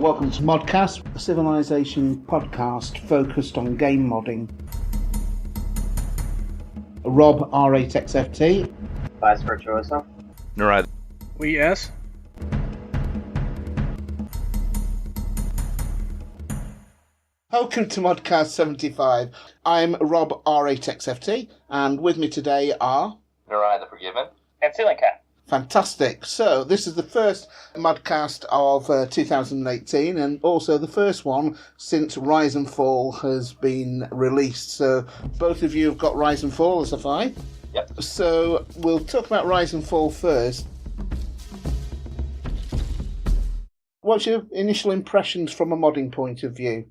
welcome to ModCast, a civilization podcast focused on game modding. Rob, R8XFT. Vice Virtuoso. Right. Yes. Welcome to ModCast 75. I'm Rob, R8XFT, and with me today are... Narai the Forgiven. And Ceiling Cat. Fantastic. So, this is the first ModCast of 2018, and also the first one since Rise and Fall has been released. So, both of you have got Rise and Fall, as have I. Yep. So, we'll talk about Rise and Fall first. What's your initial impressions from a modding point of view?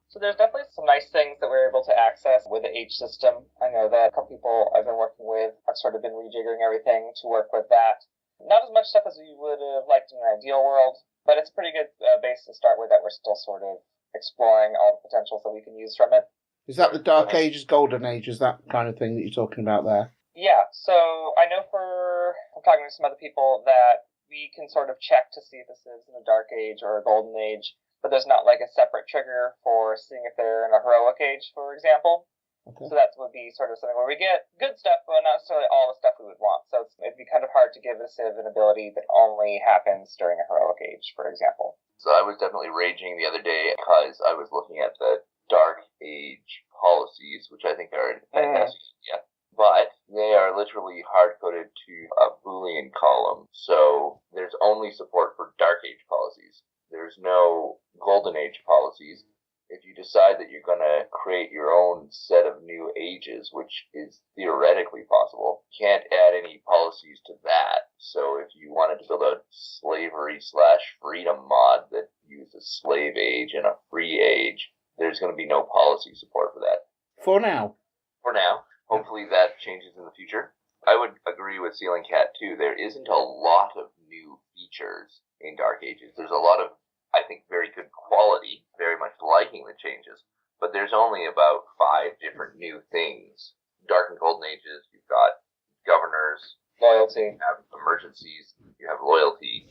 So there's definitely some nice things that we're able to access with the age system. I know that a couple people I've been working with have sort of been rejiggering everything to work with that. Not as much stuff as we would have liked in an ideal world, but it's a pretty good base to start with that we're still sort of exploring all the potentials that we can use from it. Is that the Dark Ages, Golden Ages, that kind of thing that you're talking about there? Yeah, so I know I'm talking to some other people that we can sort of check to see if this is in a Dark Age or a Golden Age, but there's not like a separate trigger for seeing if they're in a heroic age, for example. Okay. So that would be sort of something where we get good stuff, but not necessarily all the stuff we would want. So it'd be kind of hard to give a civ an ability that only happens during a heroic age, for example. So I was definitely raging the other day because I was looking at the Dark Age policies, which I think are fantastic. Yeah. But they are literally hard-coded to a Boolean column, so there's only support for Dark Age policies. There's no Golden Age policies. If you decide that you're going to create your own set of new ages, which is theoretically possible, you can't add any policies to that. So if you wanted to build a slavery/freedom mod that used a slave age and a free age, there's going to be no policy support for that. For now. For now. Hopefully that changes in the future. I would agree with Ceiling Cat too. There isn't a lot of new features in Dark Ages. There's a lot of, I think, very good quality, very much liking the changes, but there's only about 5 different new things. Dark and Golden Ages, you've got governors, loyalty, you have emergencies, you have loyalty,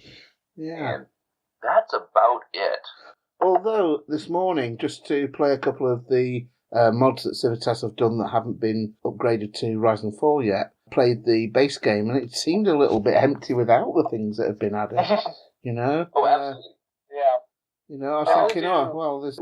and that's about it. Although, this morning, just to play a couple of the mods that Civitas have done that haven't been upgraded to Rise and Fall yet, played the base game, and it seemed a little bit empty without the things that have been added. You know? Oh, absolutely. Yeah. You know, I was thinking,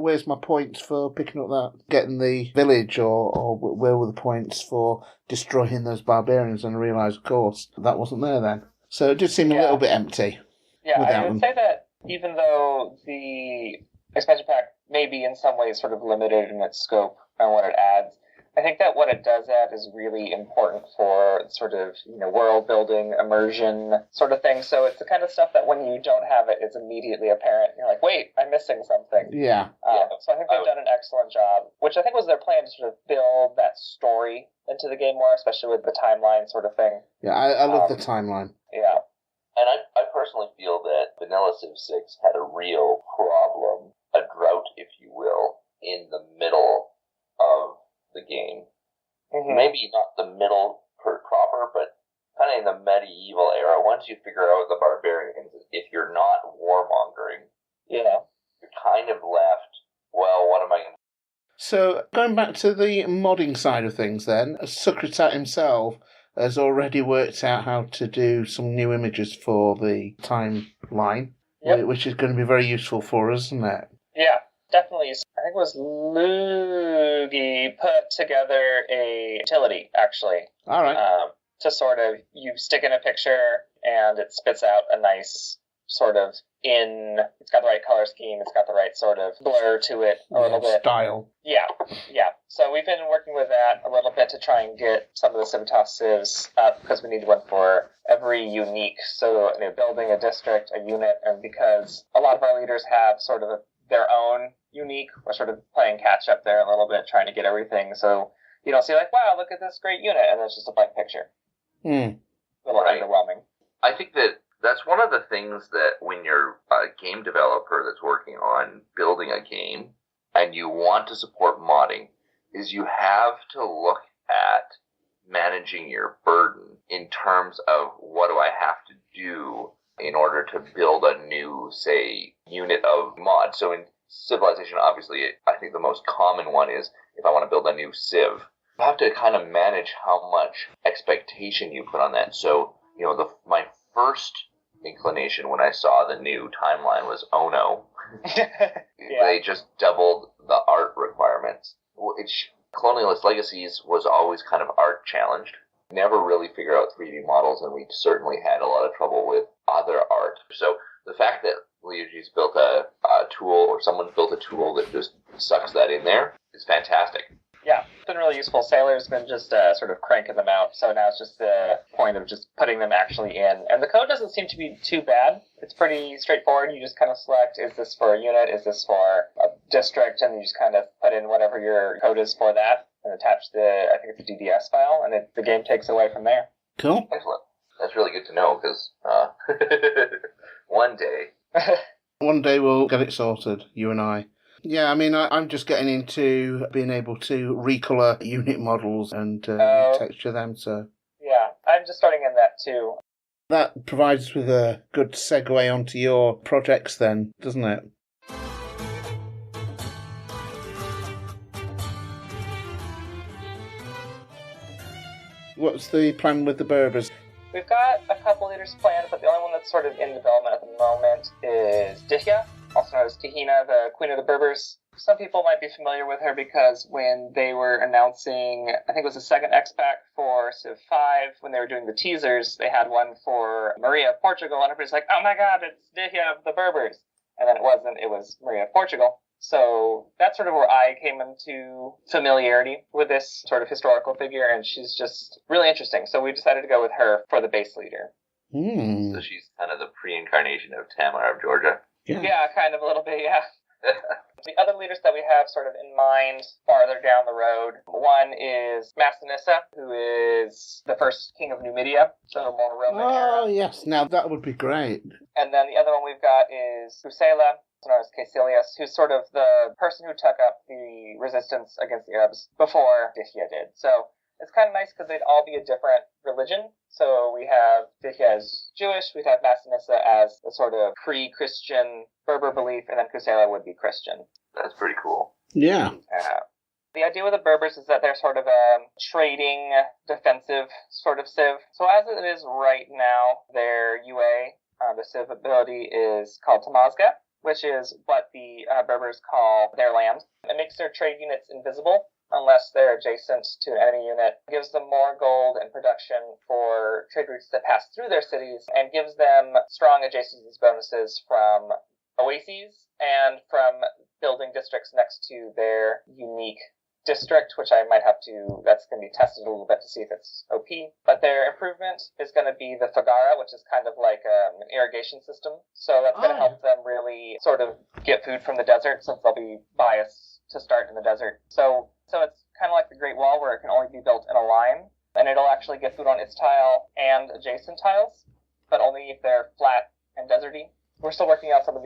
where's my points for picking up that, getting the village, or where were the points for destroying those barbarians? And I realised, of course, that wasn't there then. So it did seem a little bit empty. Yeah, I would say that even though the expansion pack may be in some ways sort of limited in its scope and what it adds, I think that what it does add is really important for sort of, world building, immersion sort of thing. So it's the kind of stuff that when you don't have it, it's immediately apparent. You're like, wait, I'm missing something. Yeah. So I think they've done an excellent job, which I think was their plan to sort of build that story into the game more, especially with the timeline sort of thing. Yeah, I love the timeline. Yeah. And I personally feel that Vanilla Civ 6 had a real problem, a drought, if you will, in the middle of the game. Mm-hmm. Maybe not the middle proper, but kind of in the medieval era. Once you figure out the barbarians, if you're not warmongering, you're kind of left, well, what am I going to do? So, going back to the modding side of things then, Sukritat himself has already worked out how to do some new images for the timeline, which is going to be very useful for us, isn't it? Yeah. Definitely. I think it was Luigi put together a utility, actually. All right. To sort of, you stick in a picture and it spits out a nice sort of it's got the right color scheme, it's got the right sort of blur to it a little bit. Style. Yeah. So we've been working with that a little bit to try and get some of the Civitas civs up because we need one for every unique. So building a district, a unit, and because a lot of our leaders have sort of their own unique, we're sort of playing catch up there a little bit, trying to get everything. So you don't see like, wow, look at this great unit, and it's just a blank picture. A little underwhelming. I think that's one of the things that when you're a game developer that's working on building a game and you want to support modding, is you have to look at managing your burden in terms of what do I have to do in order to build a new, say, unit of mod. So in Civilization, obviously, I think the most common one is if I want to build a new civ, you have to kind of manage how much expectation you put on that. So, my first inclination when I saw the new timeline was, oh no, they just doubled the art requirements. Colonialist Legacies was always kind of art challenged. Never really figured out 3D models, and we certainly had a lot of trouble with other art. So the fact that Leogy's built a tool, or someone's built a tool that just sucks that in there, is fantastic. Yeah, it's been really useful. Sailor's been just sort of cranking them out, so now it's just the point of just putting them actually in. And the code doesn't seem to be too bad. It's pretty straightforward. You just kind of select, is this for a unit, is this for a district, and you just kind of put in whatever your code is for that, and attach I think it's a DDS file, and the game takes away from there. Cool. Excellent. That's really good to know, because one day... One day we'll get it sorted, you and I. Yeah, I mean, I'm just getting into being able to recolor unit models and texture them, so... Yeah, I'm just starting in that too. That provides us with a good segue onto your projects then, doesn't it? What's the plan with the Berbers? We've got a couple leaders planned, but the only one that's sort of in development at the moment is Dihya, also known as Kahina, the Queen of the Berbers. Some people might be familiar with her because when they were announcing, I think it was the second X-Pack for Civ 5, when they were doing the teasers, they had one for Maria of Portugal, and everybody's like, oh my god, it's Dihya of the Berbers. And then it wasn't, it was Maria of Portugal. So that's sort of where I came into familiarity with this sort of historical figure, and she's just really interesting. So we decided to go with her for the base leader. So she's kind of the pre-incarnation of Tamar of Georgia. Yeah, kind of a little bit, yeah. The other leaders that we have sort of in mind farther down the road, one is Massinissa, who is the first king of Numidia, so more Roman era. Oh, yes, now that would be great. And then the other one we've got is Husela, known as Caecilius, who's sort of the person who took up the resistance against the Arabs before Dihya did. So it's kind of nice because they'd all be a different religion. So we have Dihya as Jewish, we'd have Massinissa as a sort of pre-Christian Berber belief, and then Kusela would be Christian. That's pretty cool. Yeah. The idea with the Berbers is that they're sort of a trading, defensive sort of civ. So as it is right now, their UA, the civ ability, is called Tamazga, which is what the Berbers call their land. It makes their trade units invisible unless they're adjacent to an enemy unit, gives them more gold and production for trade routes that pass through their cities, and gives them strong adjacencies bonuses from oases and from building districts next to their unique district, which I might have to, that's going to be tested a little bit to see if it's OP. But their improvement is going to be the Fagara, which is kind of like an irrigation system. So that's going to help them really sort of get food from the desert, since they'll be biased to start in the desert. So it's kind of like the Great Wall, where it can only be built in a line, and it'll actually get food on its tile and adjacent tiles, but only if they're flat and deserty. We're still working out some of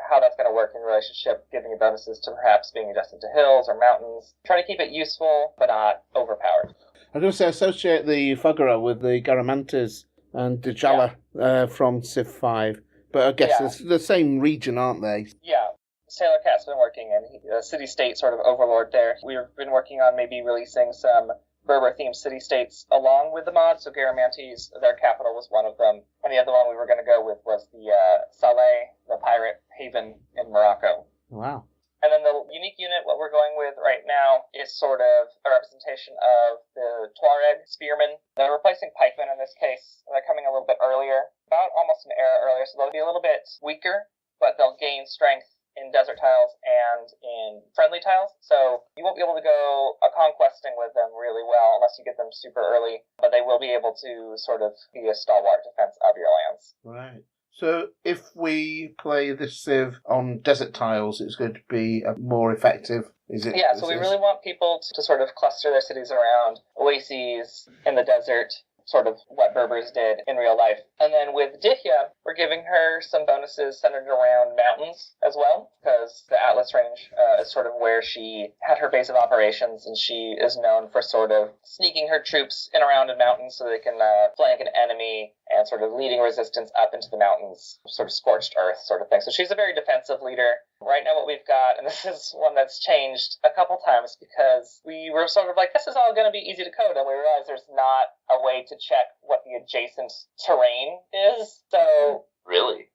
how that's going to work in relationship, giving bonuses to perhaps being adjacent to hills or mountains. Trying to keep it useful, but not overpowered. I was going to say, associate the Fagara with the Garamantes and Djala from Civ 5, but I guess it's the same region, aren't they? Yeah. Sailor Cat's been working in a city-state sort of overlord there. We've been working on maybe releasing some Berber-themed city-states along with the mod. So Garamantes, their capital, was one of them. And the other one we were going to go with was the Saleh, the pirate haven in Morocco. Wow. And then the unique unit, what we're going with right now, is sort of a representation of the Tuareg spearmen. They're replacing pikemen in this case. They're coming a little bit earlier, about almost an era earlier, so they'll be a little bit weaker, but they'll gain strength in desert tiles and in friendly tiles. So you won't be able to go a conquesting with them really well unless you get them super early, but they will be able to sort of be a stalwart defense of your lands. Right. So if we play this Civ on desert tiles, it's going to be more effective, is it? Yeah, so we really want people to sort of cluster their cities around oases in the desert sort of what Berbers did in real life. And then with Dithya, we're giving her some bonuses centered around mountains as well, because the Atlas Range is sort of where she had her base of operations, and she is known for sort of sneaking her troops in around in mountains so they can flank an enemy and sort of leading resistance up into the mountains, sort of scorched earth sort of thing. So she's a very defensive leader. Right now what we've got, and this is one that's changed a couple times because we were sort of like, this is all going to be easy to code, and we realized there's not a way to check what the adjacent terrain is. So Really?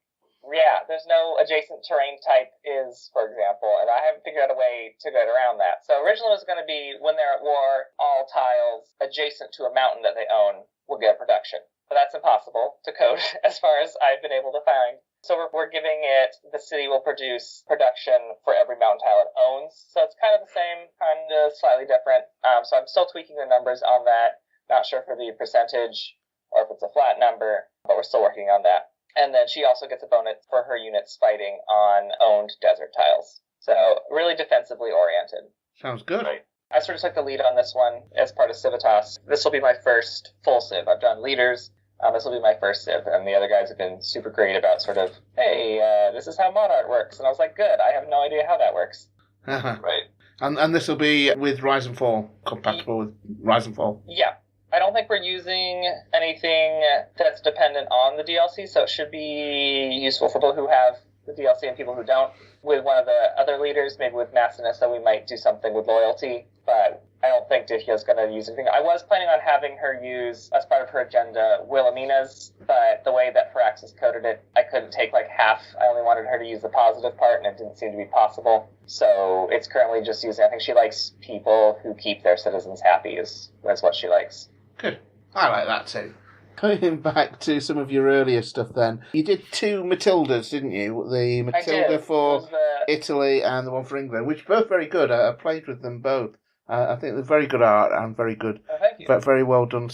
yeah, there's no adjacent terrain type is, for example, and I haven't figured out a way to get around that. So originally it was going to be when they're at war, all tiles adjacent to a mountain that they own will get production. But that's impossible to code as far as I've been able to find. So we're giving it, the city will produce production for every mountain tile it owns. So it's kind of the same, kind of slightly different. So I'm still tweaking the numbers on that. Not sure for the percentage or if it's a flat number, but we're still working on that. And then she also gets a bonus for her units fighting on owned desert tiles. So really defensively oriented. Sounds good. Right. I sort of took the lead on this one as part of Civitas. This will be my first full Civ. I've done leaders. This will be my first Civ, and the other guys have been super great about sort of, hey, this is how mod art works. And I was like, good, I have no idea how that works. Right. And this will be with Rise and Fall, compatible with Rise and Fall. Yeah. I don't think we're using anything that's dependent on the DLC, so it should be useful for people who have the DLC and people who don't. With one of the other leaders, maybe with Massinissa, we might do something with loyalty, but I don't think Dithya's going to use anything. I was planning on having her use, as part of her agenda, Wilhelmina's, but the way that Firaxis coded it, I couldn't take like half. I only wanted her to use the positive part, and it didn't seem to be possible. So it's currently just using, I think she likes people who keep their citizens happy is what she likes. Good. I like that too. Going back to some of your earlier stuff then, you did 2 Matildas, didn't you? The Matilda for Italy and the one for England, which are both very good. I played with them both. I think they're very good art and very good, thank you. but very well done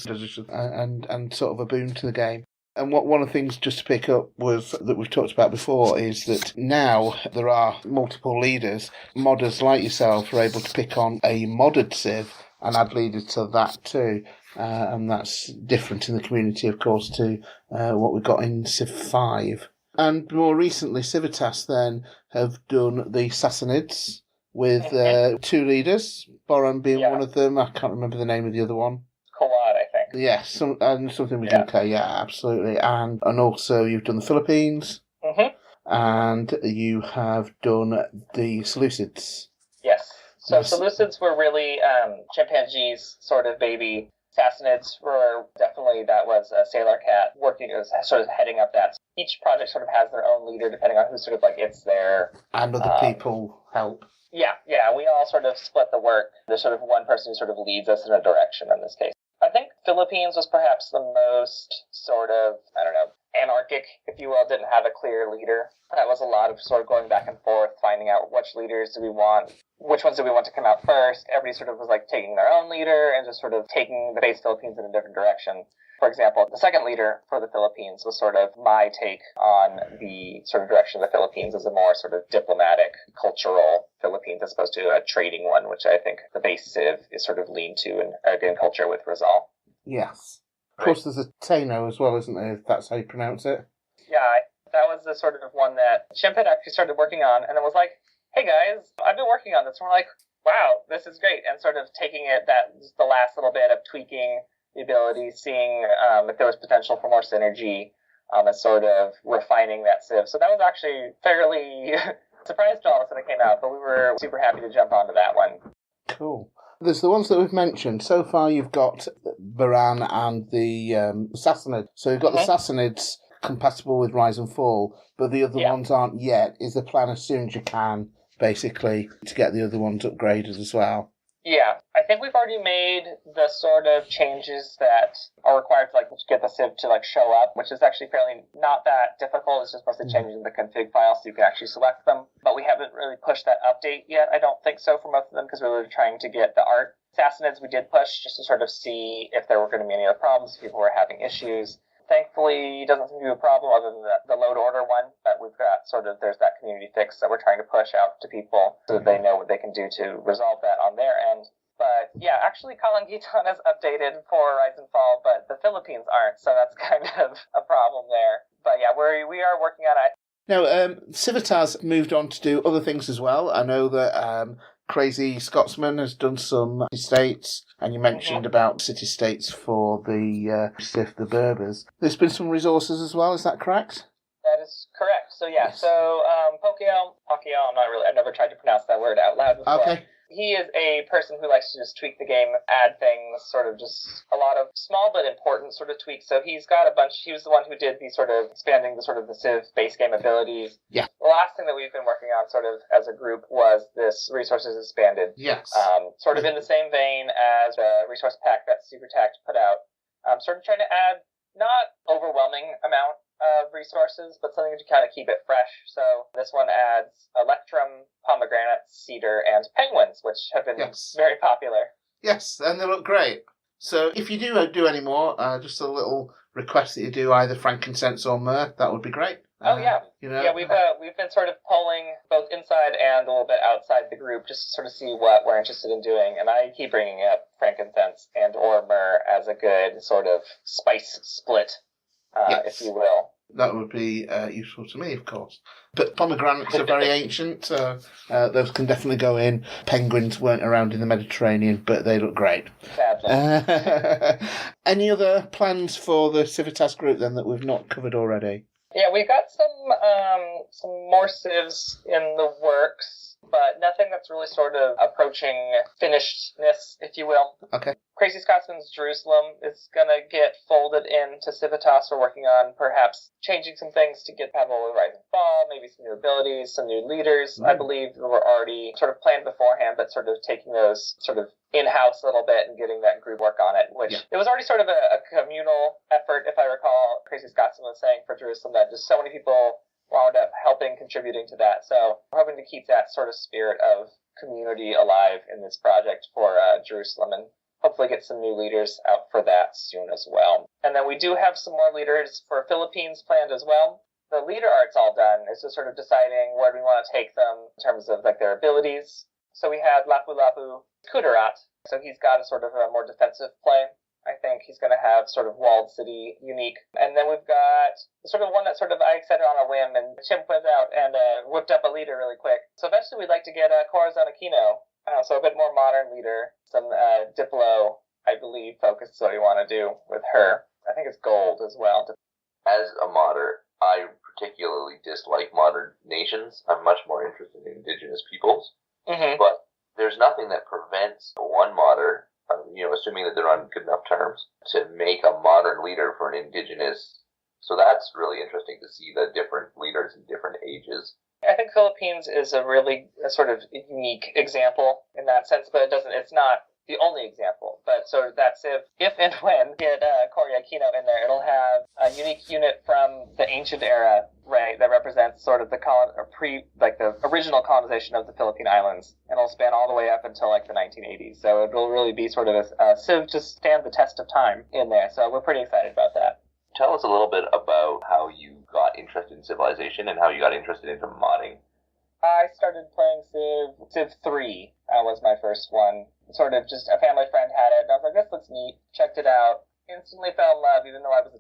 and sort of a boon to the game. And one of the things just to pick up was that we've talked about before is that now there are multiple leaders. Modders like yourself are able to pick on a modded Civ and add leaders to that too. And that's different in the community, of course, to what we've got in Civ 5. And more recently, Civitas then have done the Sassanids with 2 leaders, Boran being one of them. I can't remember the name of the other one. Kawad, I think. Yes, and something with UK, yeah, absolutely. And also you've done the Philippines, and you have done the Seleucids. Yes. So Seleucids were really chimpanzees, sort of baby. Sassanids were definitely, that was a Sailor Cat working, sort of heading up that. Each project sort of has their own leader depending on who sort of like it's their... And other people help. Yeah, we all sort of split the work. There's sort of one person who sort of leads us in a direction in this case. I think Philippines was perhaps the most sort of, I don't know, anarchic, if you will, didn't have a clear leader. That was a lot of sort of going back and forth, finding out which leaders do we want, which ones do we want to come out first. Everybody sort of was like taking their own leader and just sort of taking the base Philippines in a different direction. For example, the second leader for the Philippines was sort of my take on the sort of direction of the Philippines as a more sort of diplomatic, cultural Philippines as opposed to a trading one, which I think the base Civ is sort of leaned to in Aragon culture with Rizal. Yes. Of course, there's a Tano as well, isn't there, if that's how you pronounce it? Yeah, that was the sort of one that Chimp had actually started working on, and it was like, hey guys, I've been working on this. And we're like, wow, this is great. And sort of taking it, that the last little bit of tweaking the ability, seeing if there was potential for more synergy, and sort of refining that Civ. So that was actually fairly surprised to all of us when it came out, but we were super happy to jump onto that one. Cool. There's the ones that we've mentioned. So far you've got Baran and the Sassanid. So you've got the Sassanids compatible with Rise and Fall, but the other ones aren't yet. Is the plan as soon as you can, basically, to get the other ones upgraded as well? Yeah, I think we've already made the sort of changes that are required to get the Civ to show up, which is actually fairly not that difficult. It's just mostly changing the config file so you can actually select them. But we haven't really pushed that update yet. I don't think so for most of them because we were trying to get the art. Sassanids we did push just to sort of see if there were going to be any other problems, if people were having issues. Thankfully, it doesn't seem to be a problem other than the load order one, but we've got there's that community fix that we're trying to push out to people so that they know what they can do to resolve that on their end. But yeah, actually Colin Guiton is updated for Rise and Fall, but the Philippines aren't, so that's kind of a problem there. But yeah, we are working on it. Now, Civitas moved on to do other things as well. I know that Crazy Scotsman has done some estates, and you mentioned about city-states for the Civ, the Berbers. There's been some resources as well, is that correct? That is correct. So yeah, Yes. so Pokio, I've never tried to pronounce that word out loud before. Okay. He is a person who likes to just tweak the game, add things, sort of just a lot of small but important sort of tweaks. So he's got a bunch. He was the one who did the sort of expanding the sort of the Civ base game abilities. Yeah. The last thing that we've been working on sort of as a group was this resources expanded. Yes. Sort of in the same vein as the resource pack that SuperTact put out. Sort of trying to add not overwhelming amount of resources, but something to kind of keep it fresh. So this one adds electrum, pomegranate, cedar, and penguins, which have been very popular. Yes, and they look great. So if you do any more, just a little request that you do either frankincense or myrrh, that would be great. Yeah, we've been sort of polling both inside and a little bit outside the group just to sort of see what we're interested in doing, and I keep bringing up frankincense and or myrrh as a good sort of spice split, if you will. That would be useful to me, of course. But pomegranates are very ancient. Those can definitely go in. Penguins weren't around in the Mediterranean, but they look great. Sadly. Any other plans for the Civitas group, then, that we've not covered already? Yeah, we've got some more civs in the works, but nothing that's really sort of approaching finishedness, if you will. Okay. Crazy Scotsman's Jerusalem is going to get folded into Civitas. We're working on perhaps changing some things to get compatible with Rise and Fall, maybe some new abilities, some new leaders. I believe were already sort of planned beforehand, but sort of taking those sort of in-house a little bit and getting that group work on it, which it was already sort of a communal effort, if I recall. Crazy Scotsman was saying for Jerusalem that just so many people wound up helping, contributing to that. So we're hoping to keep that sort of spirit of community alive in this project for Jerusalem, and hopefully get some new leaders out for that soon as well. And then we do have some more leaders for Philippines planned as well. The leader art's all done. It's just sort of deciding where we want to take them in terms of like their abilities. So we had Lapu Lapu Kudarat. So he's got a sort of a more defensive play. I think he's going to have sort of walled city unique. And then we've got sort of one that sort of I set it on a whim, and Chimp went out and whipped up a leader really quick. So eventually we'd like to get Corazon Aquino. So a bit more modern leader. Some Diplo, I believe, focus is what we want to do with her. I think it's gold as well. As a modder, I particularly dislike modern nations. I'm much more interested in indigenous peoples. Mm-hmm. But there's nothing that prevents one modder, assuming that they're on good enough terms, to make a modern leader for an indigenous. So that's really interesting to see the different leaders in different ages. I think Philippines is a really sort of unique example in that sense, but it's not the only example. But so that's if and when get Cory Aquino in there, it'll have a unique unit from the ancient era, right, that represents sort of the the original colonization of the Philippine Islands, and it'll span all the way up until like the 1980s. So it will really be sort of a civ to stand the test of time in there. So we're pretty excited about that. Tell us a little bit about how you got interested in Civilization and how you got interested into modding. I started playing Civ 3 was my first one. Sort of just a family friend had it, and I was like, this looks neat. Checked it out. Instantly fell in love, even though I was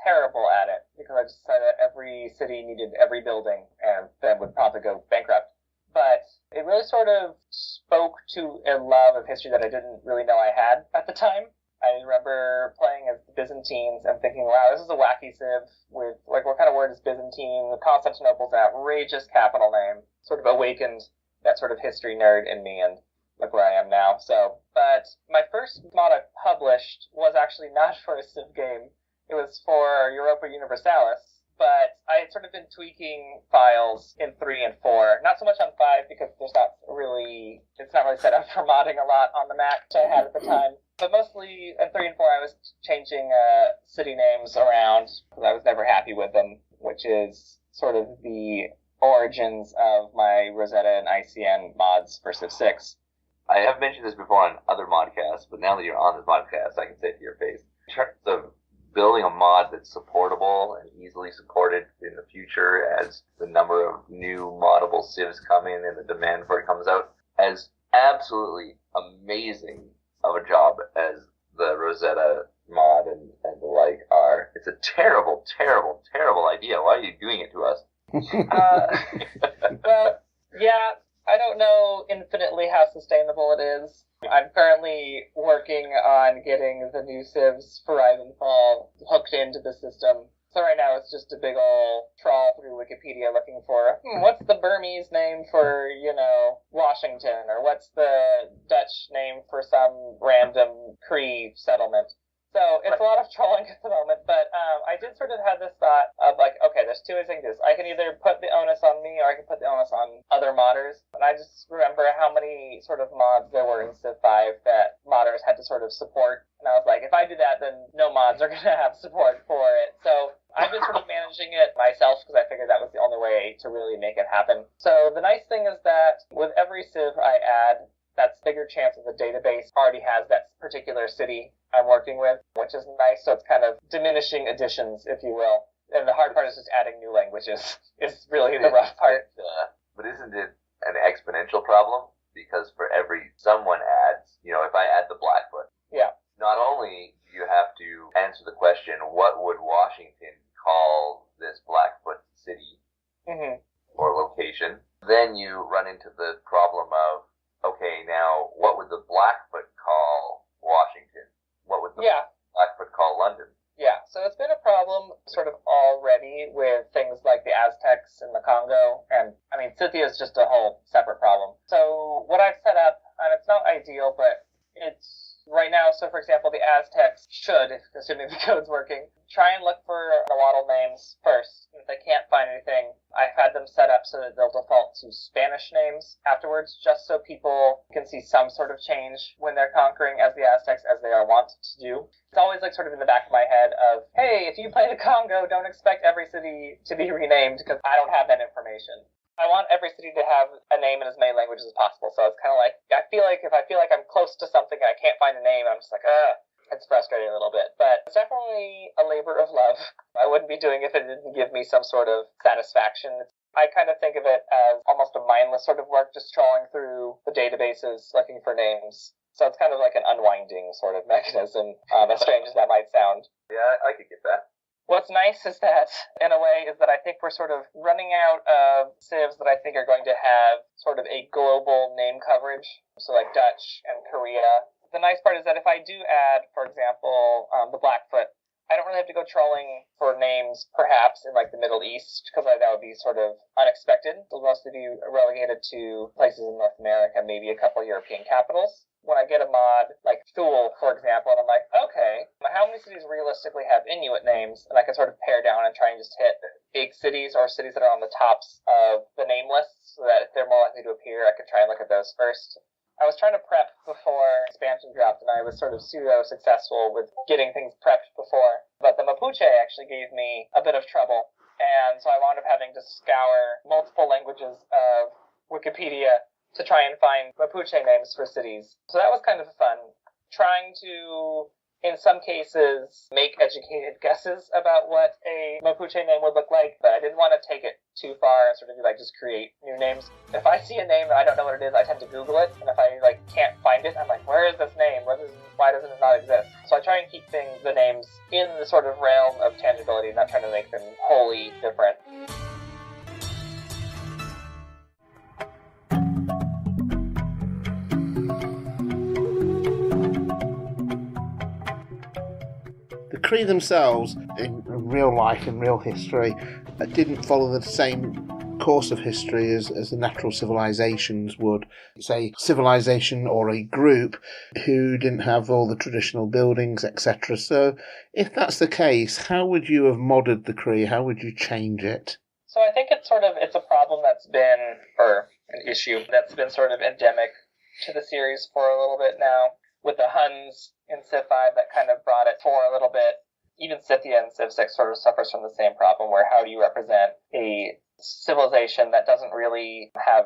terrible at it, because I just decided that every city needed every building, and then would probably go bankrupt. But it really sort of spoke to a love of history that I didn't really know I had at the time. I remember playing as the Byzantines and thinking, wow, this is a wacky civ with, like, what kind of word is Byzantine? Constantinople's an outrageous capital name. Sort of awakened that sort of history nerd in me, and look where I am now. But my first mod I published was actually not for a civ game. It was for Europa Universalis. But I had sort of been tweaking files in 3 and 4. Not so much on 5 because it's not really set up for modding a lot on the Mac, which I had at the time. But mostly in 3 and 4 I was changing city names around because I was never happy with them, which is sort of the origins of my Rosetta and ICN mods for Civ 6. I have mentioned this before on other modcasts, but now that you're on this podcast, I can say it to your face. In terms of building a mod that's supportable and easily supported in the future as the number of new moddable civs come in and the demand for it comes out, as absolutely amazing of a job as the Rosetta mod and the like are. It's a terrible, terrible, terrible idea. Why are you doing it to us? Well, yeah, I don't know infinitely how sustainable it is. I'm currently working on getting the new Civs for Rise and Fall hooked into the system. So right now it's just a big ol' trawl through Wikipedia looking for, what's the Burmese name for, Washington? Or what's the Dutch name for some random Cree settlement? So it's a lot of trolling at the moment, but I did sort of have this thought of like, okay, there's two ways I can do this. I can either put the onus on me or I can put the onus on other modders. And I just remember how many sort of mods there were in Civ 5 that modders had to sort of support. And I was like, if I do that, then no mods are going to have support for it. So I've been sort of managing it myself because I figured that was the only way to really make it happen. So the nice thing is that with every Civ I add, that's bigger chance that the database already has that particular city I'm working with, which is nice. So it's kind of diminishing additions, if you will. And the hard part is just adding new languages is really the rough part. But isn't it an exponential problem? Because for every someone adds, if I add the Blackfoot, yeah, not only do you have to answer the question, what would Washington call this Blackfoot city or location, then you run into the problem of, okay, now what would the Blackfoot call Washington? What would the Blackfoot call London? Yeah, so it's been a problem sort of already with things like the Aztecs in the Congo, and I mean, Scythia is just a whole separate problem. So what I've set up, and it's not ideal, but it's right now, so for example, the Aztecs should, assuming the code's working, try and look for nahuatl names first. If they can't find anything, I've had them set up so that they'll default to Spanish names afterwards, just so people can see some sort of change when they're conquering as the Aztecs, as they are wont to do. It's always like sort of in the back of my head of, hey, if you play the Congo, don't expect every city to be renamed, because I don't have that information. I want every city to have a name in as many languages as possible. So it's kind of like, I feel like if I feel like I'm close to something and I can't find a name, I'm just like, it's frustrating a little bit. But it's definitely a labor of love. I wouldn't be doing it if it didn't give me some sort of satisfaction. I kind of think of it as almost a mindless sort of work, just trawling through the databases, looking for names. So it's kind of like an unwinding sort of mechanism, as strange as that might sound. Yeah, I could get that. What's nice is that, in a way, is that I think we're sort of running out of civs that I think are going to have sort of a global name coverage, so like Dutch and Korea. The nice part is that if I do add, for example, the Blackfoot, I don't really have to go trolling for names, perhaps, in like the Middle East, because that would be sort of unexpected. It'll mostly be relegated to places in North America, maybe a couple European capitals. When I get a mod like Thule, for example, and I'm like, okay, how many cities realistically have Inuit names? And I can sort of pare down and try and just hit big cities or cities that are on the tops of the name lists so that if they're more likely to appear, I could try and look at those first. I was trying to prep before expansion dropped, and I was sort of pseudo-successful with getting things prepped before. But the Mapuche actually gave me a bit of trouble, and so I wound up having to scour multiple languages of Wikipedia to try and find Mapuche names for cities. So that was kind of fun. Trying to, in some cases, make educated guesses about what a Mapuche name would look like, but I didn't want to take it too far and sort of like just create new names. If I see a name and I don't know what it is, I tend to Google it, and if I can't find it, I'm like, where is this name? Why doesn't it not exist? So I try and keep the names in the sort of realm of tangibility, not trying to make them wholly different. The Cree themselves, in real life and real history, didn't follow the same course of history as the natural civilizations would. It's a civilization or a group who didn't have all the traditional buildings, etc. So if that's the case, how would you have modded the Cree? How would you change it? So I think it's a problem that's been, or an issue that's been sort of endemic to the series for a little bit now. With the Huns in Civ 5 that kind of brought it for a little bit. Even Scythia in Civ 6 sort of suffers from the same problem, where how do you represent a civilization that doesn't really have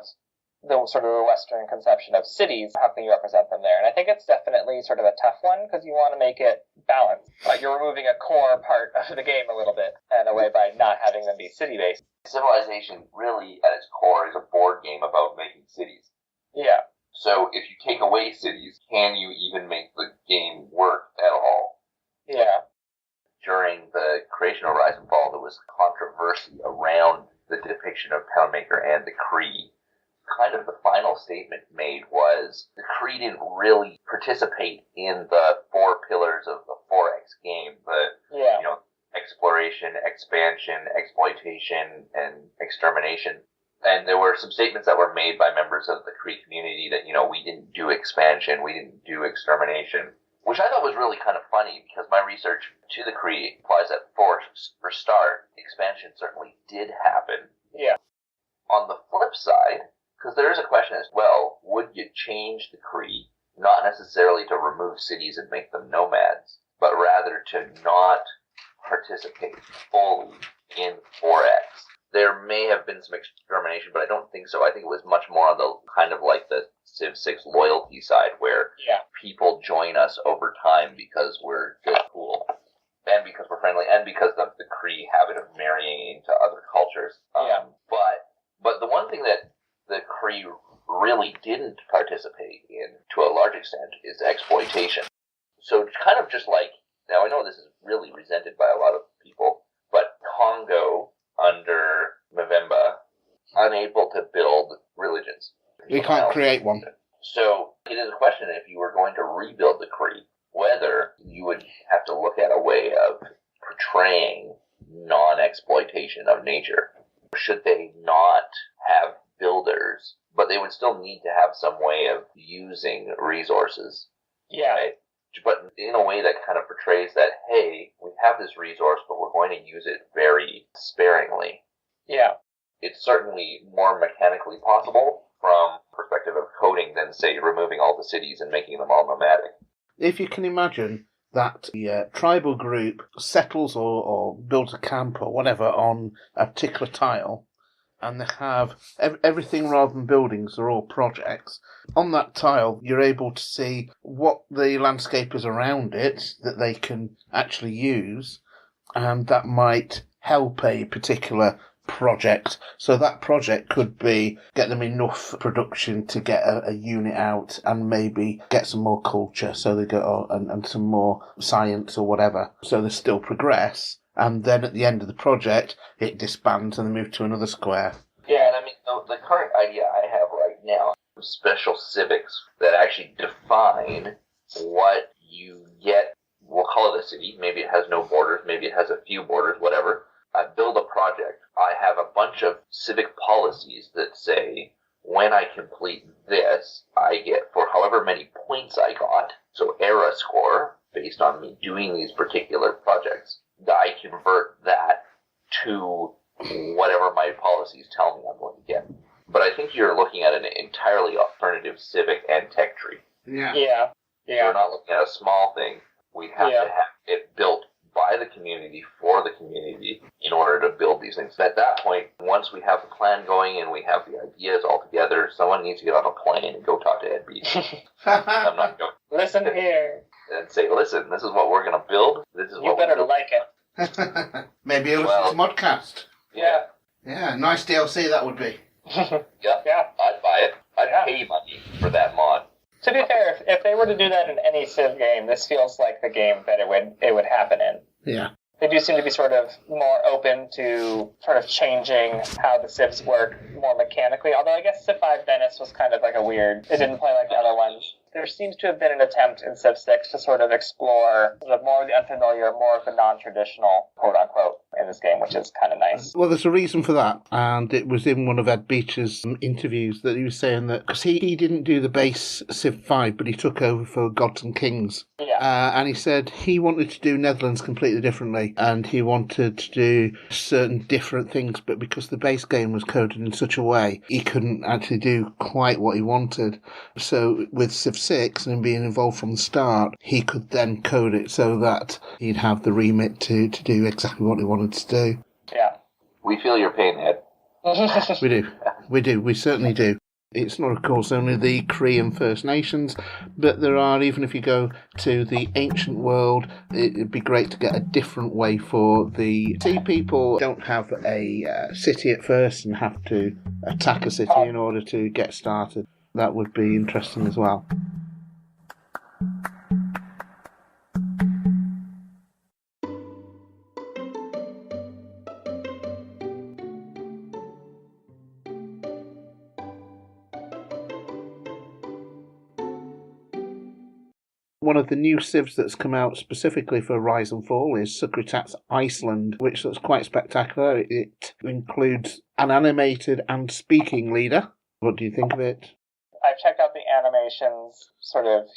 the sort of Western conception of cities? How can you represent them there? And I think it's definitely sort of a tough one, because you want to make it balanced. You're removing a core part of the game a little bit, in a way, by not having them be city-based. Civilization really, at its core, is a board game about making cities. Yeah. So if Stormmaker and the Kree, kind of the final statement made was the Kree didn't really participate in the 4 pillars of the 4X game. Exploration, expansion, exploitation, and extermination. And there were some statements that were made by members of the Kree community that, we didn't do expansion, we didn't do extermination, which I thought was really kind of funny because my research to the Kree implies that for start, expansion certainly did happen. Yeah. On the flip side, because there is a question as well, would you change the Kree, not necessarily to remove cities and make them nomads, but rather to not participate fully in 4X? There may have been some extermination, but I don't think so. I think it was much more on the kind of like the Civ 6 loyalty side, where people join us over time because we're just cool, and because we're friendly, and because of the Kree habit of marrying into other cultures. But the one thing that the Kree really didn't participate in, to a large extent, is exploitation. So kind of just like, now I know this is really resented by a lot of people, but Congo under Movember, unable to build religions. We can't create one. So it is a question, if you were going to rebuild the Kree, whether you would have to look at a way of portraying non-exploitation of nature. Should they not have builders, but they would still need to have some way of using resources. Yeah. Right? But in a way that kind of portrays that, hey, we have this resource, but we're going to use it very sparingly. Yeah. It's certainly more mechanically possible from perspective of coding than, say, removing all the cities and making them all nomadic. If you can imagine that the tribal group settles or builds a camp or whatever on a particular tile, and they have everything rather than buildings, they're all projects. On that tile, you're able to see what the landscape is around it that they can actually use, and that might help a particular project. So that project could be get them enough production to get a unit out and maybe get some more culture, so they go and some more science or whatever, so they still progress. And then at the end of the project, it disbands and they move to another square. Yeah, and I mean, the current idea I have right now, special civics that actually define what you get. We'll call it a city. Maybe it has no borders. Maybe it has a few borders, whatever. I build a project. I have a bunch of civic policies that say, when I complete this, I get, for however many points I got, so era score, based on me doing these particular projects, I convert that to whatever my policies tell me I'm going to get. But I think you're looking at an entirely alternative civic and tech tree. Yeah. Yeah. You're not looking at a small thing. We have to have it built by the community, for the community, in order to build these things. At that point, once we have the plan going and we have the ideas all together, someone needs to get on a plane and go talk to Ed Beach. I'm not going. Listen here. And say, listen, this is what we're going to build. This is You what better like it. Maybe it was ModCast. Yeah. Yeah, nice DLC that would be. Yeah. I'd buy it. I'd pay money for that mod. To be fair, if they were to do that in any Civ game, this feels like the game that it would happen in. Yeah. They do seem to be sort of more open to sort of changing how the Civs work more mechanically, although I guess Civ 5 Venice was kind of like a weird... It didn't play like the other ones. There seems to have been an attempt in Civ 6 to sort of explore sort of more of the unfamiliar, more of the non-traditional, quote-unquote, in this game, which is kind of nice. Well, there's a reason for that, and it was in one of Ed Beach's interviews that he was saying that, because he didn't do the base Civ 5, but he took over for Gods and Kings. Yeah. And he said he wanted to do Netherlands completely differently, and he wanted to do certain different things, but because the base game was coded in such a way, he couldn't actually do quite what he wanted. So with Civ 6 and him being involved from the start, he could then code it so that he'd have the remit to do exactly what he wanted to do. Yeah. We feel your pain, Ed. We do. We certainly do. It's not, of course, only the Cree and First Nations, but there are, even if you go to the ancient world, it'd be great to get a different way for the sea people. Don't have a city at first and have to attack a city in order to get started. That would be interesting as well. One of the new civs that's come out specifically for Rise and Fall is Sucretat's Iceland, which looks quite spectacular. It includes an animated and speaking leader. What do you think of it? I've checked out the animations,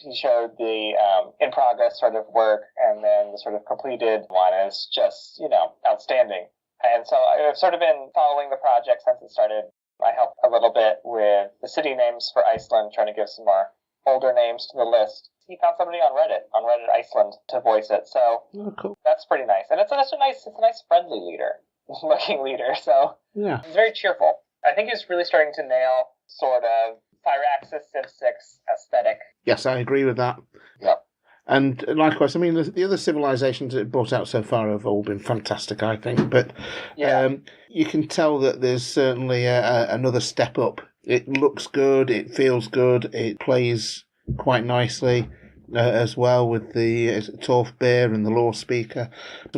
he showed the in-progress sort of work, and then the sort of completed one is just, outstanding. And so I've sort of been following the project since it started. I helped a little bit with the city names for Iceland, trying to give some more older names to the list. He found somebody on Reddit Iceland, to voice it. So cool. That's pretty nice. And it's a nice friendly looking leader. So yeah, he's very cheerful. I think he's really starting to nail sort of Firaxis Civ 6 aesthetic. Yes, I agree with that. Yep. And likewise, I mean, the other civilizations that it brought out so far have all been fantastic, I think. But you can tell that there's certainly another step up. It looks good, it feels good, it plays quite nicely as well with the Torf Bear and the Law Speaker.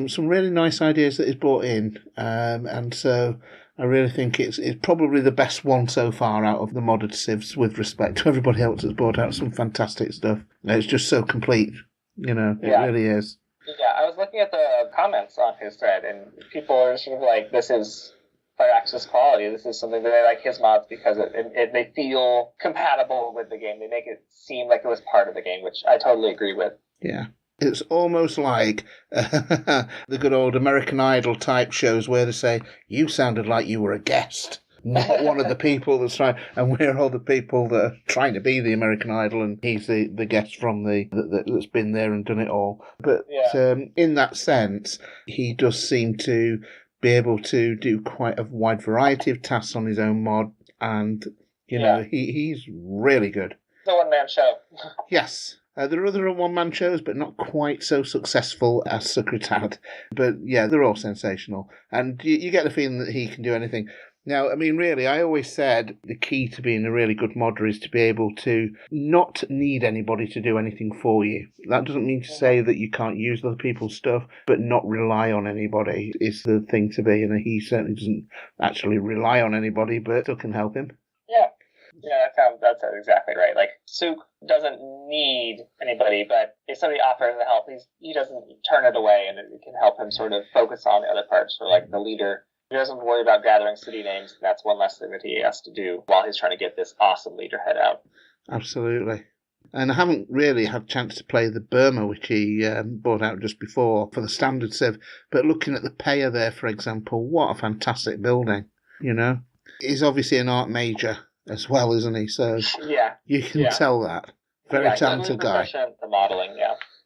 Some really nice ideas that he's brought in. And so I really think it's probably the best one so far out of the modded civs with respect to everybody else that's brought out some fantastic stuff. It's just so complete, it really is. Yeah, I was looking at the comments on his thread, and people are sort of like, this is Firaxis quality. This is something that they like his mods because they feel compatible with the game. They make it seem like it was part of the game, which I totally agree with. Yeah. It's almost like the good old American Idol type shows where they say, you sounded like you were a guest, not one of the people that's trying, and we're all the people that are trying to be the American Idol, and he's the guest from that's been there and done it all. But in that sense, he does seem to be able to do quite a wide variety of tasks on his own mod, and, he's really good. It's a one-man show. Yes. There are other one-man shows, but not quite so successful as Sucretat. But yeah, they're all sensational. And you get the feeling that he can do anything. Now, I mean, really, I always said the key to being a really good modder is to be able to not need anybody to do anything for you. That doesn't mean to say that you can't use other people's stuff, but not rely on anybody is the thing to be. And he certainly doesn't actually rely on anybody, but still can help him. Yeah. Yeah, that's exactly right. Like, Suk doesn't need anybody, but if somebody offers the help, he doesn't turn it away, and it can help him sort of focus on the other parts. So, like, the leader, he doesn't worry about gathering city names, and that's one less thing that he has to do while he's trying to get this awesome leader head out. Absolutely. And I haven't really had a chance to play the Burma, which he brought out just before for the standard civ, but looking at the Payer there, for example, what a fantastic building, He's obviously an art major as well, isn't he? So you can tell that. Very talented guy. The modeling,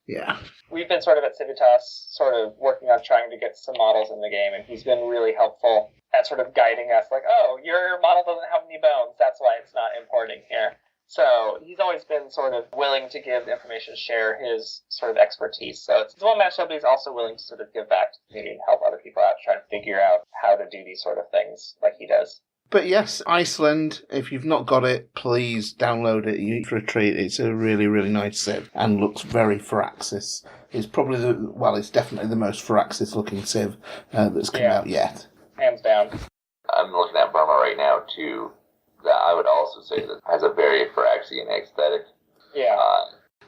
Yeah. We've been sort of at Civitas, sort of working on trying to get some models in the game, and he's been really helpful at sort of guiding us, like, oh, your model doesn't have any bones, that's why it's not importing here. So he's always been sort of willing to give information, share his sort of expertise. So it's one match, but he's also willing to sort of give back to the community and help other people out, try to figure out how to do these sort of things like he does. But yes, Iceland, if you've not got it, please download it. You're for a treat. It's a really, really nice civ and looks very Firaxis. It's probably it's definitely the most Firaxis looking civ that's come out yet. Hands down. I'm looking at Burma right now too. That I would also say that has a very Firaxian aesthetic. Yeah.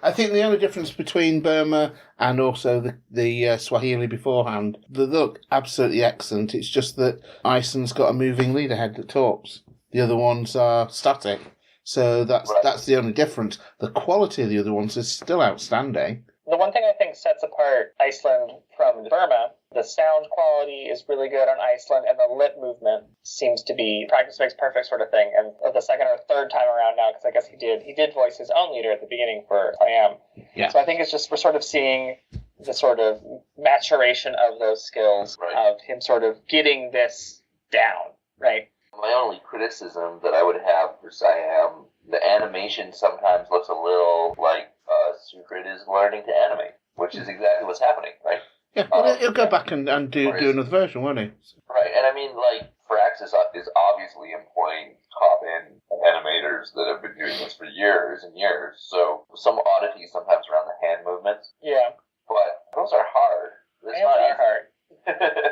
I think the only difference between Burma and also the Swahili beforehand, they look absolutely excellent. It's just that Iceland's got a moving leader head that talks. The other ones are static. So that's the only difference. The quality of the other ones is still outstanding. The one thing I think sets apart Iceland from Burma, the sound quality is really good on Iceland, and the lip movement seems to be practice makes perfect sort of thing. And the second or third time around now, because I guess he did voice his own leader at the beginning for I Am. Yeah. So I think it's just we're sort of seeing the sort of maturation of those skills of him sort of getting this down, right? My only criticism that I would have for Siam, the animation sometimes looks a little like Secret is learning to animate, which is exactly what's happening, right? Yeah, he'll go back and do another version, won't he? Right, and I mean, like, Firaxis is obviously employing top-end animators that have been doing this for years and years, so some oddities sometimes around the hand movements. Yeah. But those are hard. Hands are hard.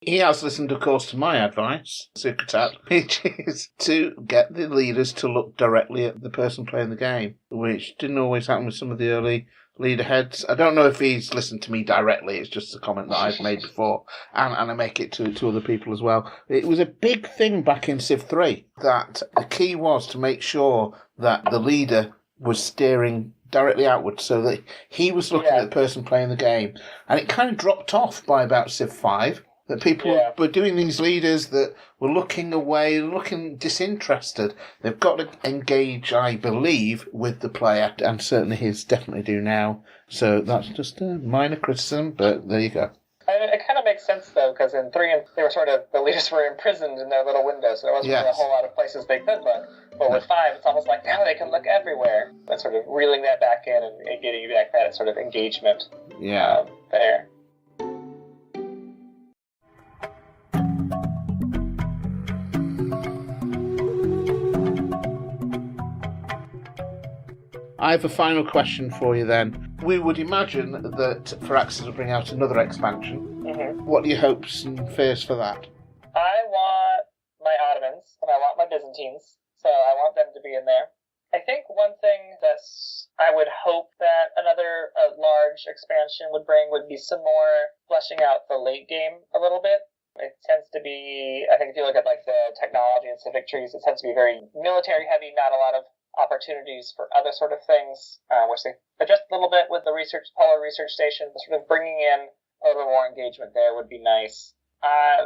He has listened, of course, to my advice, Sukatat, which is to get the leaders to look directly at the person playing the game, which didn't always happen with some of the early leader heads. I don't know if he's listened to me directly, it's just a comment that I've made before, and I make it to other people as well. It was a big thing back in Civ 3 that the key was to make sure that the leader was steering directly outwards so that he was looking at the person playing the game. And it kind of dropped off by about Civ 5. That people were doing these leaders that were looking away, looking disinterested. They've got to engage, I believe, with the player, and certainly his definitely do now. So that's just a minor criticism, but there you go. It kind of makes sense, though, because in 3 they were the leaders were imprisoned in their little windows, so there wasn't really a whole lot of places they could look. But with 5, it's almost like now they can look everywhere. And sort of reeling that back in and getting you back that sort of engagement there. I have a final question for you then. We would imagine that Firaxis will bring out another expansion. Mm-hmm. What are your hopes and fears for that? I want my Ottomans, and I want my Byzantines, so I want them to be in there. I think one thing that I would hope that another large expansion would bring would be some more fleshing out the late game a little bit. It tends to be, I think if you look at like the technology and civic trees, it tends to be very military heavy, not a lot of opportunities for other sort of things, which they adjust a little bit with the Polar Research Station, but sort of bringing in a little more engagement there would be nice.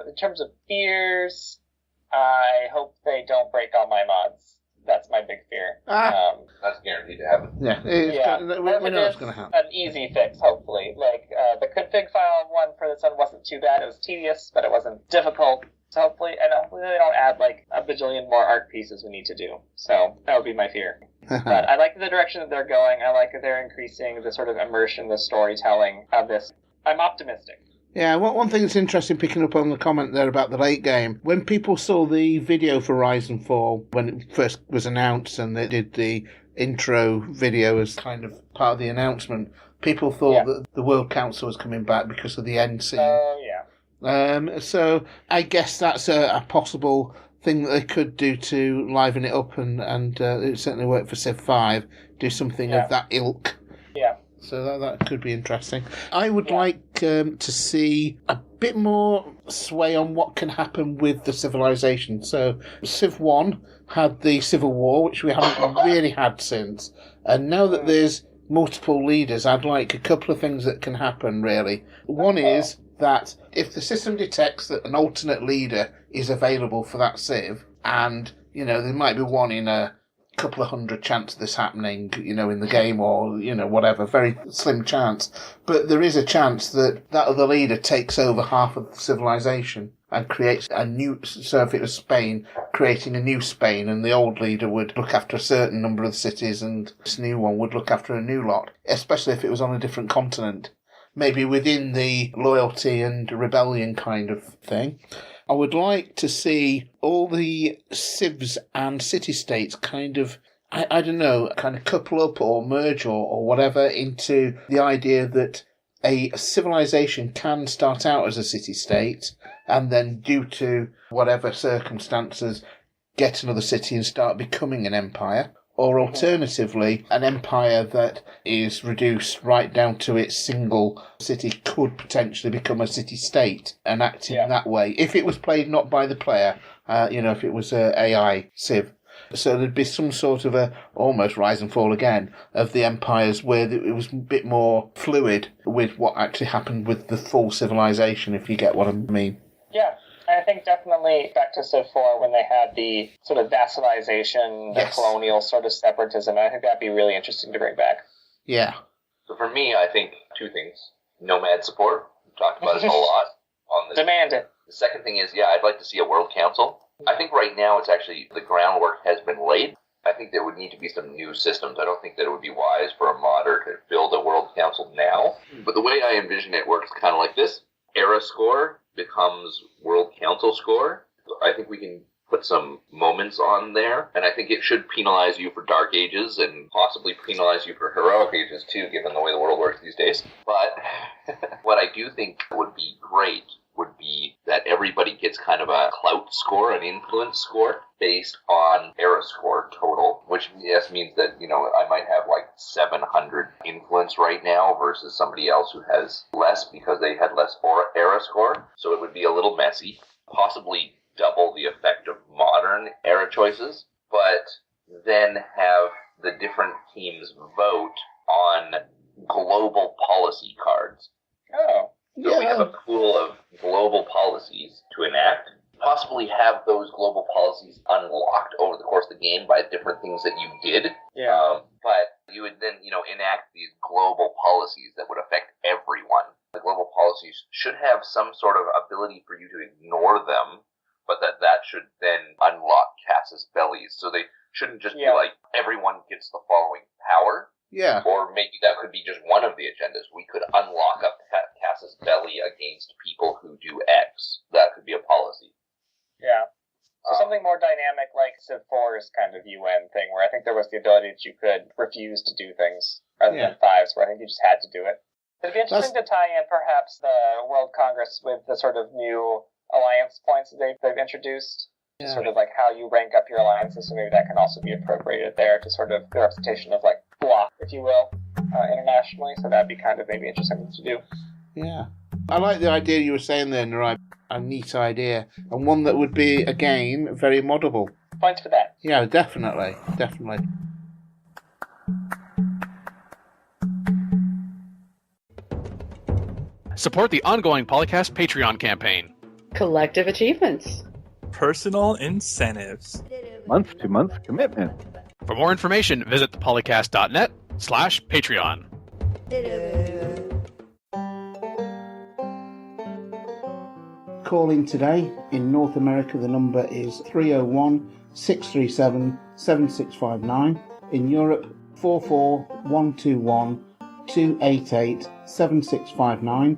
In terms of fears, I hope they don't break all my mods. That's my big fear. That's guaranteed to happen. We know it's going to happen. An easy fix, hopefully. Like, the config file one for this one wasn't too bad. It was tedious, but it wasn't difficult. So hopefully they don't add like a bajillion more art pieces we need to do. So that would be my fear. But I like the direction that they're going. I like that they're increasing the sort of immersion, the storytelling of this. I'm optimistic. Yeah, one thing that's interesting, picking up on the comment there about the late game, when people saw the video for Rise and Fall, when it first was announced and they did the intro video as kind of part of the announcement, people thought that the World Council was coming back because of the end scene. Oh, yeah. So I guess that's a possible thing that they could do to liven it up, and it certainly worked for Civ 5, do something of that ilk. Yeah. So that could be interesting. I would like to see a bit more sway on what can happen with the civilization. So Civ 1 had the Civil War, which we haven't really had since. And now that there's multiple leaders, I'd like a couple of things that can happen, really. One is that if the system detects that an alternate leader is available for that Civ, and, there might be one in a couple of 100 chance of this happening, in the game, or, whatever, very slim chance, but there is a chance that other leader takes over half of the civilization and creates a new, so if it was Spain, creating a new Spain, and the old leader would look after a certain number of cities, and this new one would look after a new lot, especially if it was on a different continent. Maybe within the loyalty and rebellion kind of thing. I would like to see all the civs and city-states kind of, I don't know, kind of couple up or merge or whatever into the idea that a civilization can start out as a city-state and then, due to whatever circumstances, get another city and start becoming an empire. Or alternatively, an empire that is reduced right down to its single city could potentially become a city-state and act in that way. If it was played not by the player, if it was a AI Civ. So there'd be some sort of a almost rise and fall again of the empires where it was a bit more fluid with what actually happened with the full civilization, if you get what I mean. Yeah. I think definitely back to Civ 4 when they had the sort of vassalization, the colonial sort of separatism. I think that'd be really interesting to bring back. Yeah. So for me, I think two things. Nomad support. We've talked about it a lot on this. Demand it. The second thing is, I'd like to see a world council. I think right now it's actually, the groundwork has been laid. I think there would need to be some new systems. I don't think that it would be wise for a modder to build a world council now. But the way I envision it works kind of like this. Era score becomes World Council score. I think we can put some moments on there, and I think it should penalize you for Dark Ages and possibly penalize you for Heroic Ages too, given the way the world works these days. But what I do think would be great would be that everybody gets kind of a clout score, an influence score, based on era score total, which means that, I might have like 700 influence right now versus somebody else who has less because they had less era score. So it would be a little messy, possibly double the effect of modern era choices, but then have the different teams vote on global policy cards. Oh. So we have a pool of global policies to enact, possibly have those global policies unlocked over the course of the game by different things that you did. Yeah. But you would then, enact these global policies that would affect everyone. The global policies should have some sort of ability for you to ignore them, but that should then unlock casus bellis. So they shouldn't just be like, everyone gets the following power. Yeah. Or maybe that could be just one of the agendas. We could unlock a casus belli against people who do X. That could be a policy. Yeah. So something more dynamic like Civ 4's kind of UN thing, where I think there was the ability that you could refuse to do things, rather than 5's, where I think you just had to do it. It'd be interesting to tie in perhaps the World Congress with the sort of new alliance points that they've introduced. Yeah. Sort of like how you rank up your alliances, so maybe that can also be appropriated there to sort of the representation of like block, if you will, internationally. So that'd be kind of maybe interesting to do. Yeah. I like the idea you were saying there, Narai. A neat idea. And one that would be, again, very moddable. Points for that. Yeah, definitely. Definitely. Support the ongoing Polycast Patreon campaign. Collective achievements. Personal incentives. Month-to-month commitment. For more information, visit thepolycast.net/Patreon. Calling today. In North America, the number is 301-637-7659. In Europe, 44121-288-7659.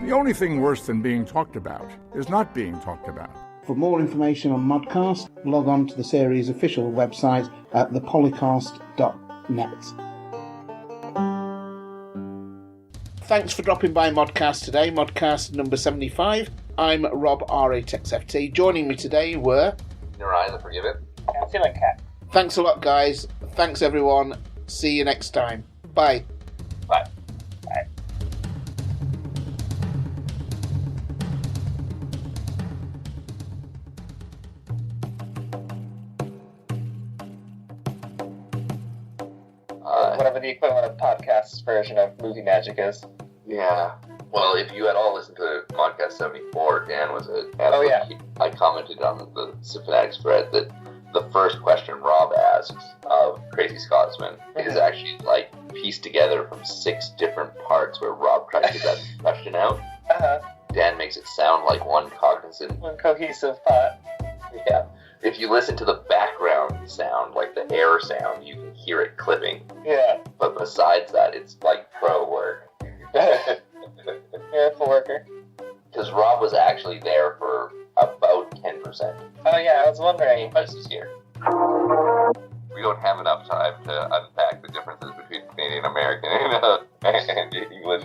The only thing worse than being talked about is not being talked about. For more information on ModCast, log on to the series' official website at thepolycast.net. Thanks for dropping by ModCast today, ModCast number 75. I'm Rob R8XFT. Joining me today were... Narai the Forgiven. And Feeling Cat. Thanks a lot, guys. Thanks, everyone. See you next time. Bye. Bye. Bye. Whatever the equivalent of podcast's version of Movie Magic is. Yeah. Well, if you had all listened to ModCast 74, Dan was it. Oh, yeah. I commented on the Fanatics thread that the first question Rob asks of Crazy Scotsman is actually, like, pieced together from 6 different parts where Rob tries to get that question out. Uh-huh. Dan makes it sound like one cognizant... One cohesive thought. Yeah. If you listen to the background sound, like the air sound, you can hear it clipping. Yeah. But besides that, it's like pro work. Miracle worker. Because Rob was actually there for about 10%. Oh yeah, I was wondering. This is here. We don't have enough time to unpack the differences between Canadian American and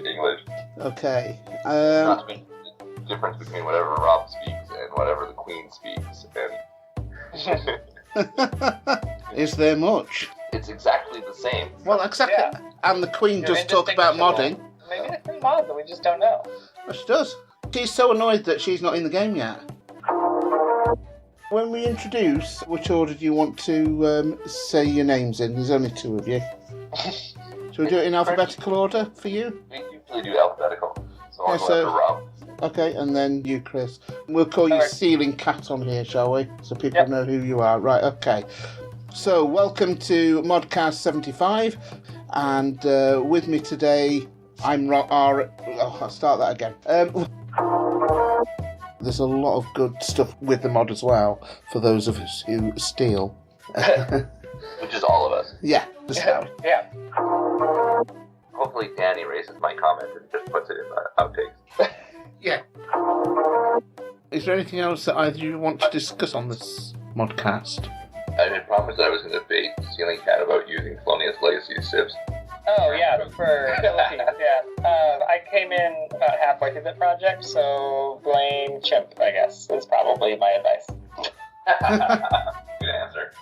English. Okay. Not to mention the difference between whatever Rob speaks and whatever the Queen speaks. Is there much? It's exactly the same. Well, exactly. Yeah. And the Queen does talk about modding. Maybe the Queen mods, but we just don't know. Well, she does. She's so annoyed that she's not in the game yet. When we introduce, which order do you want to say your names in? There's only 2 of you. Shall we do it in alphabetical order for you? We usually do alphabetical. So I'll go after Rob. Okay, and then you, Chris. We'll call you Ceiling Cat on here, shall we? So people know who you are. Right, okay. So, welcome to ModCast 75. And with me today, I'm I'll start that again. There's a lot of good stuff with the mod as well, for those of us who steal. Which is all of us. Yeah, just now. Yeah. Hopefully Dan erases my comment and just puts it in the outtakes. Yeah. Is there anything else that either of you want to discuss on this modcast? I had promised that I was going to debate Ceiling Cat about using Felonious Legacy civs. Oh, yeah, for abilities, yeah. I came in about halfway through the project, so blame Chimp, I guess, is probably my advice. Good answer.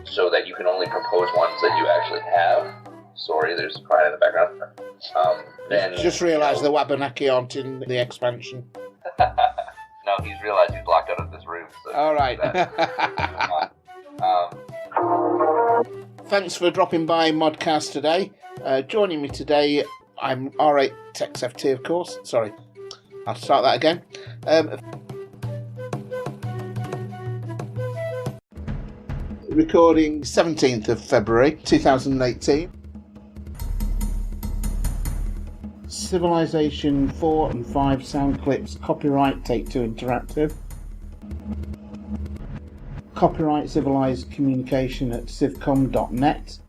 So that you can only propose ones that you actually have. Sorry, there's crying in the background. Then Just realised the Wabanaki aren't in the expansion. No, he's realized he's locked out of this room. So All right. Thanks for dropping by ModCast today. Joining me today, I'm R8 TexFT, of course. Sorry, I'll start that again. Recording 17th of February 2018. Civilization 4 and 5 sound clips, copyright Take-Two Interactive. Copyright Civilized Communication at civcom.net.